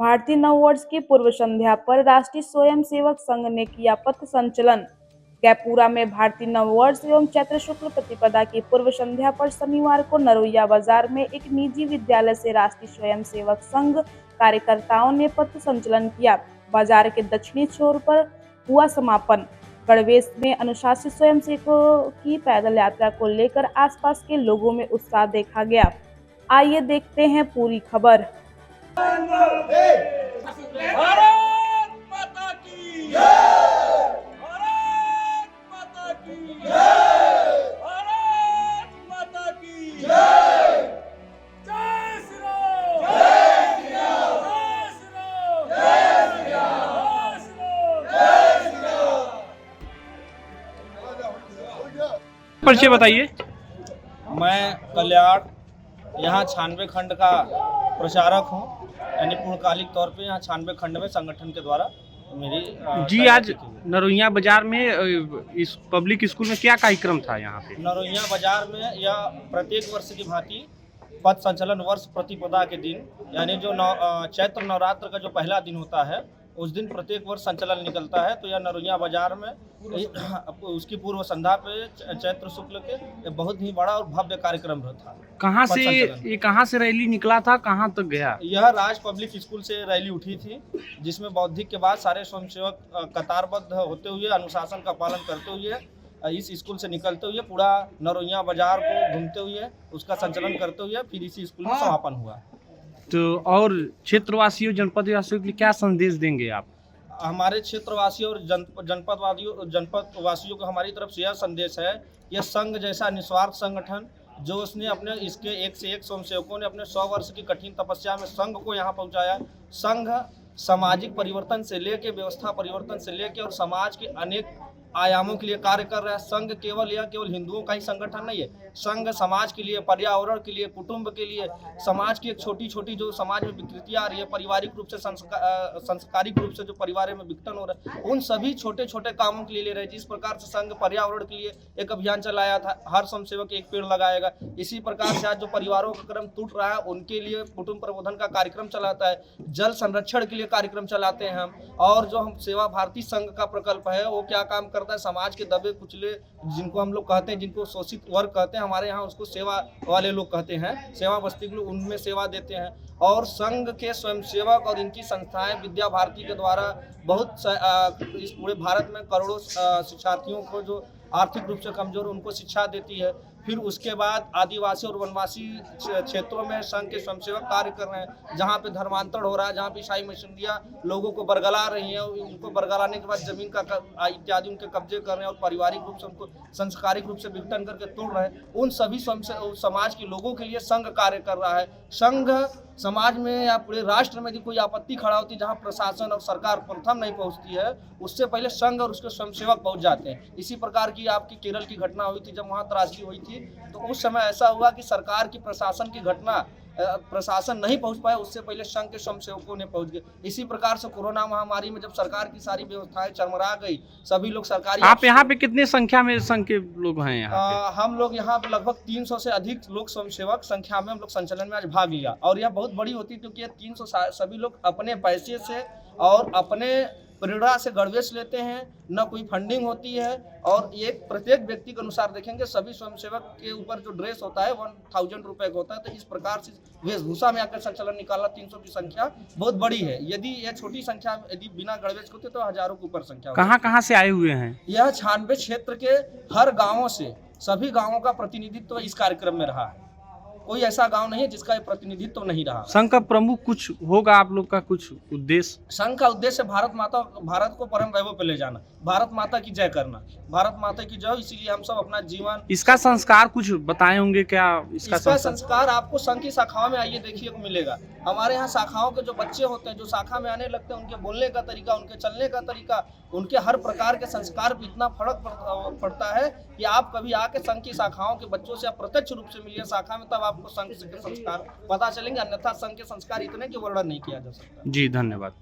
भारतीय नववर्ष की पूर्व संध्या पर राष्ट्रीय स्वयंसेवक संघ ने किया पथ संचलन। जयपुरा में भारतीय नववर्ष एवं चैत्र शुक्ल प्रतिपदा की पूर्व संध्या पर शनिवार को नरोइया बाजार में एक निजी विद्यालय से राष्ट्रीय स्वयंसेवक संघ कार्यकर्ताओं ने पथ संचलन किया। बाजार के दक्षिणी छोर पर हुआ समापन। गणवेश में अनुशासित स्वयंसेवकों की पैदल यात्रा को लेकर आसपास के लोगों में उत्साह देखा गया। आइए देखते हैं पूरी खबर। भारत माता की जय! भारत माता की जय! भारत माता की जय! जय श्री राम! जय श्री राम! जय श्री राम! जय श्री राम! जय श्री राम! परिचय बताइए। मैं कल्याण यहाँ 96 खंड का प्रचारक हूँ, यानी पूर्णकालिक तौर पे यहाँ 96 खंड में संगठन के द्वारा मेरी जी आज नरोइया बाजार में इस पब्लिक स्कूल में क्या कार्यक्रम था? यहाँ पे नरोइया बाजार में यह प्रत्येक वर्ष की भांति पथ संचलन वर्ष प्रतिपदा के दिन, यानी जो चैत्र नवरात्र का जो पहला दिन होता है उस दिन प्रत्येक वर्ष संचलन निकलता है। तो यह नरोइया बाजार में उसकी पूर्व संध्या पे चैत्र शुक्ल के एक बहुत ही बड़ा और भव्य कार्यक्रम था। कहाँ से रैली निकला था, कहाँ तक गया? यह राज पब्लिक स्कूल से रैली उठी थी, जिसमें बौद्धिक के बाद सारे स्वयंसेवक कतारबद्ध होते हुए अनुशासन का पालन करते हुए इस स्कूल से निकलते हुए पूरा नरोइया बाजार को घूमते हुए उसका संचलन करते हुए फिर इसी स्कूल में समापन हुआ। तो और क्षेत्रवासियों जनपद वासियों के लिए क्या संदेश देंगे आप? हमारे क्षेत्रवासियों और जनपद वासियों को हमारी तरफ से यह संदेश है, यह संघ जैसा निस्वार्थ संगठन जो उसने अपने इसके एक से एक स्वयंसेवकों ने अपने 100 वर्ष की कठिन तपस्या में संघ को यहाँ पहुँचाया। संघ सामाजिक परिवर्तन से लेके व्यवस्था परिवर्तन से लेके और समाज के अनेक आयामों के लिए कार्य कर रहा है। संघ केवल हिंदुओं का ही संगठन नहीं है, संघ समाज के लिए, पर्यावरण के लिए, कुटुंब के लिए, समाज की एक छोटी छोटी जो समाज में विकृतियाँ आ रही है, पारिवारिक रूप से संस्कारिक रूप से जो परिवार में विघटन हो रहा है, उन सभी छोटे छोटे कामों के लिए ले रहे हैं। जिस प्रकार से संघ पर्यावरण के लिए एक अभियान चलाया था, हर स्वयंसेवक एक पेड़ लगाएगा, इसी प्रकार से आज जो परिवारों का क्रम टूट रहा है उनके लिए कुटुंब प्रबोधन का कार्यक्रम चलाता है, जल संरक्षण के लिए कार्यक्रम चलाते हैं हम। और जो हम सेवा भारती संघ का प्रकल्प है वो क्या काम करता है, समाज के दबे कुचले जिनको हम लोग कहते हैं, जिनको शोषित वर्ग कहते हैं, हमारे यहाँ उसको सेवा वाले लोग कहते हैं, सेवा बस्ती के लोग उनमें सेवा देते हैं। और संघ के स्वयंसेवक और इनकी संस्थाएं विद्या भारती के द्वारा बहुत इस पूरे भारत में करोड़ों शिक्षार्थियों को जो आर्थिक रूप से कमजोर उनको शिक्षा देती है। फिर उसके बाद आदिवासी और वनवासी क्षेत्रों में संघ के स्वयंसेवक कार्य कर रहे हैं, जहाँ पे धर्मांतरण हो रहा है, जहाँ पे ईसाई मिशनरियाँ लोगों को बरगला रही हैं, उनको बरगलाने के बाद जमीन का इत्यादि उनके कब्जे कर रहे हैं और पारिवारिक रूप से उनको संस्कारिक रूप से विघटन करके तोड़ रहे हैं। उन सभी समाज के लोगों के लिए संघ कार्य कर रहा है। संघ समाज में या पूरे राष्ट्र में यदि कोई आपत्ति खड़ा होती है जहाँ प्रशासन और सरकार प्रथम नहीं पहुँचती है, उससे पहले संघ और उसके स्वयंसेवक पहुँच जाते हैं। इसी प्रकार की आपकी केरल की घटना हुई थी, जब वहाँ त्रासदी हुई थी तो उस समय ऐसा हुआ कि सरकार की प्रशासन की घटना प्रशासन नहीं पहुंच पाया, उससे पहले संघ के स्वयंसेवकों ने पहुंच गए। इसी प्रकार से कोरोना महामारी में जब सरकार की सारी व्यवस्थाएं चरमरा गई, सभी लोग सरकारी। आप यहाँ पे कितने संख्या में संघ के लोग हैं यहाँ पे? हम लोग यहाँ पे लगभग 300 से अधिक लोग स्वयंसेवक संख्या में हम लोग संचलन में आज भाग लिया। और यह बहुत बड़ी होती है क्योंकि 300 सभी लोग अपने पैसे से और अपने प्रेरणा से गणवेश लेते हैं, न कोई फंडिंग होती है। और ये प्रत्येक व्यक्ति के अनुसार देखेंगे सभी स्वयंसेवक के ऊपर जो ड्रेस होता है 1000 रुपये का होता है। तो इस प्रकार से वेशभूषा में आकर संचलन निकालना 300 की संख्या बहुत बड़ी है। यदि यह छोटी संख्या यदि बिना गणवेश होते तो हजारों के ऊपर संख्या। कहाँ से आए हुए हैं? यह 96 क्षेत्र के हर गाँवों से, सभी गाँवों का प्रतिनिधित्व इस कार्यक्रम में रहा है। कोई ऐसा गांव नहीं है जिसका प्रतिनिधित्व तो नहीं रहा। संघ का प्रमुख कुछ होगा आप लोग का कुछ उद्देश्य? संघ का उद्देश्य भारत को परम वैभव पे ले जाना, भारत माता की जय करना, भारत माता की जय। इसीलिए हम सब अपना जीवन। इसका संस्कार कुछ बताए होंगे क्या? इसका संस्कार आपको संघ की शाखाओं में आइए देखिए को मिलेगा। हमारे यहाँ शाखाओं के जो बच्चे होते हैं, जो शाखा में आने लगते हैं, उनके बोलने का तरीका, उनके चलने का तरीका, उनके हर प्रकार के संस्कार पर इतना फर्क पड़ता है कि आप कभी आके संघ की शाखाओं के बच्चों से आप प्रत्यक्ष रूप से मिलिए शाखा में, तब आपको संघ के संस्कार पता चलेंगे। अन्यथा संघ के संस्कार इतने कि वर्णन नहीं किया जा सकता। जी धन्यवाद।